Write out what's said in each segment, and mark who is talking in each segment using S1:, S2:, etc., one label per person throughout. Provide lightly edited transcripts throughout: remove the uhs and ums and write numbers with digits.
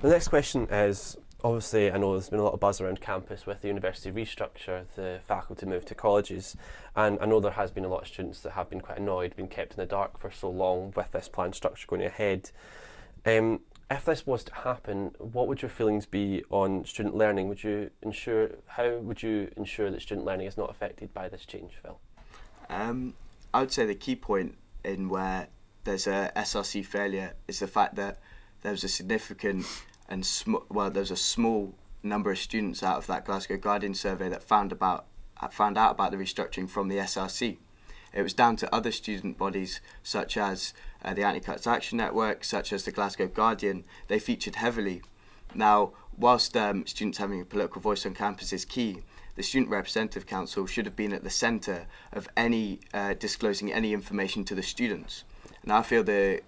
S1: The next question is, obviously I know there's been a lot of buzz around campus with the university restructure, the faculty move to colleges, and I know there has been a lot of students that have been quite annoyed, being kept in the dark for so long with this planned structure going ahead. If this was to happen, what would your feelings be on student learning? How would you ensure that student learning is not affected by this change, Phil?
S2: I would say the key point in where there's a SRC failure is the fact that there was a significant and there was a small number of students out of that Glasgow Guardian survey that found out about the restructuring from the SRC. It was down to other student bodies such as the Anti-Cuts Action Network, such as the Glasgow Guardian. They featured heavily. Now, whilst students having a political voice on campus is key, the Student Representative Council should have been at the centre of any disclosing any information to the students. And I feel the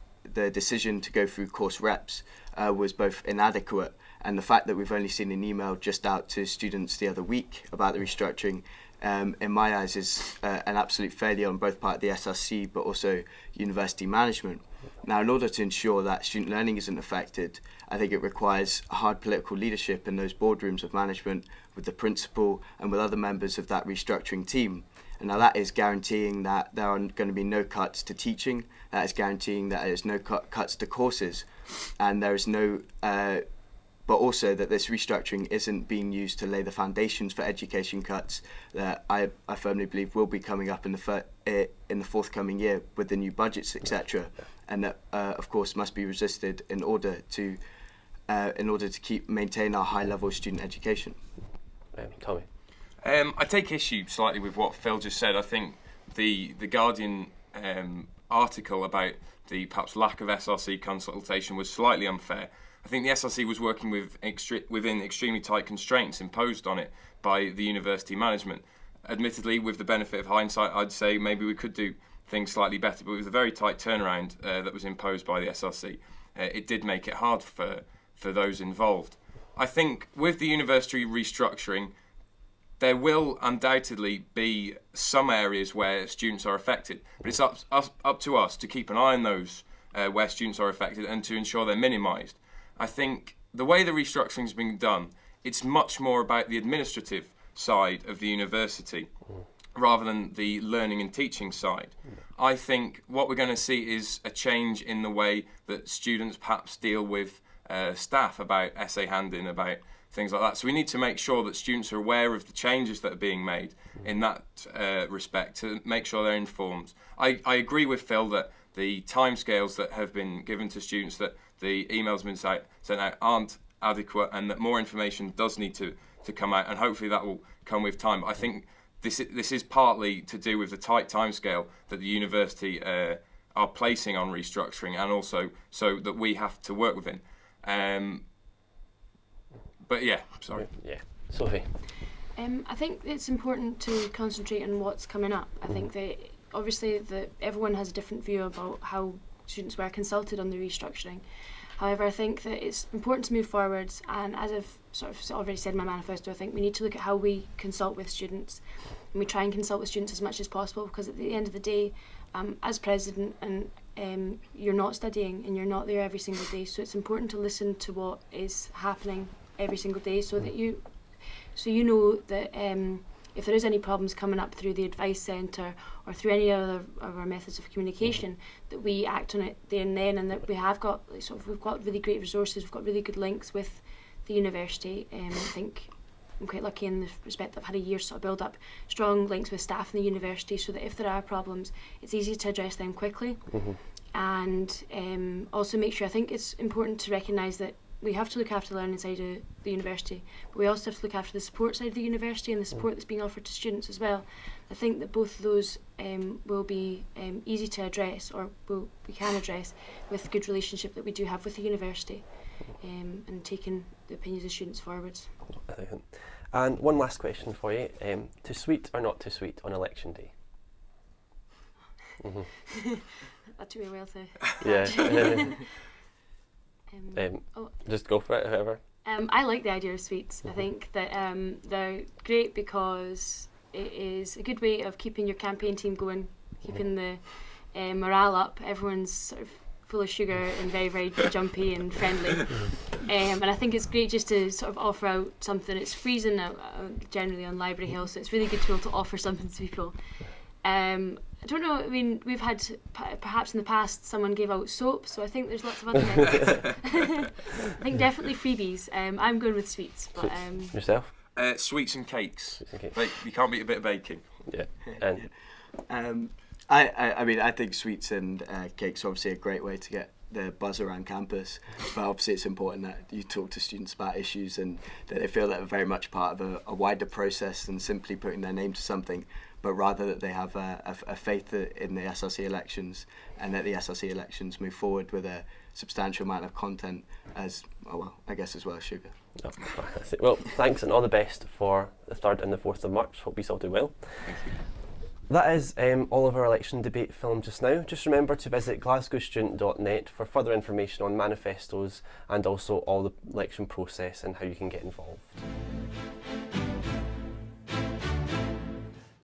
S2: decision to go through course reps was both inadequate, and the fact that we've only seen an email just out to students the other week about the restructuring, in my eyes, is an absolute failure on both part of the SRC but also university management. Now, in order to ensure that student learning isn't affected, I think it requires hard political leadership in those boardrooms of management with the principal and with other members of that restructuring team. And now that is guaranteeing that there are going to be no cuts to teaching, that is guaranteeing that there is no cuts to courses, and there is no but also that this restructuring isn't being used to lay the foundations for education cuts that I firmly believe will be coming up in the forthcoming year with the new budgets, etc., and that of course must be resisted in order to maintain our high level of student education.
S1: Tommy.
S3: I take issue slightly with what Phil just said. I think the Guardian article about the perhaps lack of SRC consultation was slightly unfair. I think the SRC was working within extremely tight constraints imposed on it by the university management. Admittedly, with the benefit of hindsight, I'd say maybe we could do things slightly better, but with a very tight turnaround that was imposed by the SRC, it did make it hard for those involved. I think with the university restructuring, there will undoubtedly be some areas where students are affected, but it's up to us to keep an eye on those where students are affected and to ensure they're minimised. I think the way the restructuring has been done, it's much more about the administrative side of the university rather than the learning and teaching side. I think what we're going to see is a change in the way that students perhaps deal with staff about essay handing, about things like that. So we need to make sure that students are aware of the changes that are being made in that respect to make sure they're informed. I agree with Phil that the timescales that have been given to students, that the emails been sent out aren't adequate, and that more information does need to come out, and hopefully that will come with time. But I think this is partly to do with the tight timescale that the university are placing on restructuring, and also so that we have to work within. But yeah, sorry.
S1: Yeah, Sophie.
S4: I think it's important to concentrate on what's coming up. I think that obviously everyone has a different view about how students were consulted on the restructuring. However, I think that it's important to move forwards, and as I've sort of already said in my manifesto, I think we need to look at how we consult with students, and we try and consult with students as much as possible, because at the end of the day, as president, and you're not studying and you're not there every single day, so it's important to listen to what is happening every single day, so that you know that if there is any problems coming up through the advice centre or through any other of our methods of communication, that we act on it there and then, and that we have got we've got really great resources, we've got really good links with the university. I think I'm quite lucky in the respect that I've had a year to sort of build up strong links with staff in the university, so that if there are problems, it's easy to address them quickly. And also make sure, I think it's important to recognise that we have to look after the learning side of the university, but we also have to look after the support side of the university and the support that's being offered to students as well. I think that both of those will be easy to address, or we can address, with the good relationship that we do have with the university, and taking the opinions of students forwards.
S1: And one last question for you. To sweet or not to sweet on election day?
S4: That took me a while to
S1: Yeah. Just go for it, however.
S4: I like the idea of sweets. I think that they're great because it is a good way of keeping your campaign team going, keeping the morale up. Everyone's sort of full of sugar and very, very jumpy and friendly. And I think it's great just to sort of offer out something. It's freezing generally on Library Hill, so it's really good to be able to offer something to people. I don't know, I mean, we've had, perhaps in the past, someone gave out soap, so I think there's lots of other benefits. I think definitely freebies. I'm going with sweets. But,
S1: Yourself?
S3: Sweets and cakes.
S1: Sweets and cakes.
S3: You can't beat a bit of baking.
S1: Yeah. And
S2: I mean, I think sweets and cakes are obviously a great way to get the buzz around campus, but obviously it's important that you talk to students about issues and that they feel that they're very much part of a wider process than simply putting their name to something, but rather that they have a faith in the SRC elections, and that the SRC elections move forward with a substantial amount of content as well as sugar.
S1: Oh, fantastic. Well, thanks and all the best for the 3rd and the 4th of March. Hope you all do well.
S3: Thank you.
S1: That is all of our election debate film just now. Just remember to visit glasgowstudent.net for further information on manifestos and also all the election process and how you can get involved.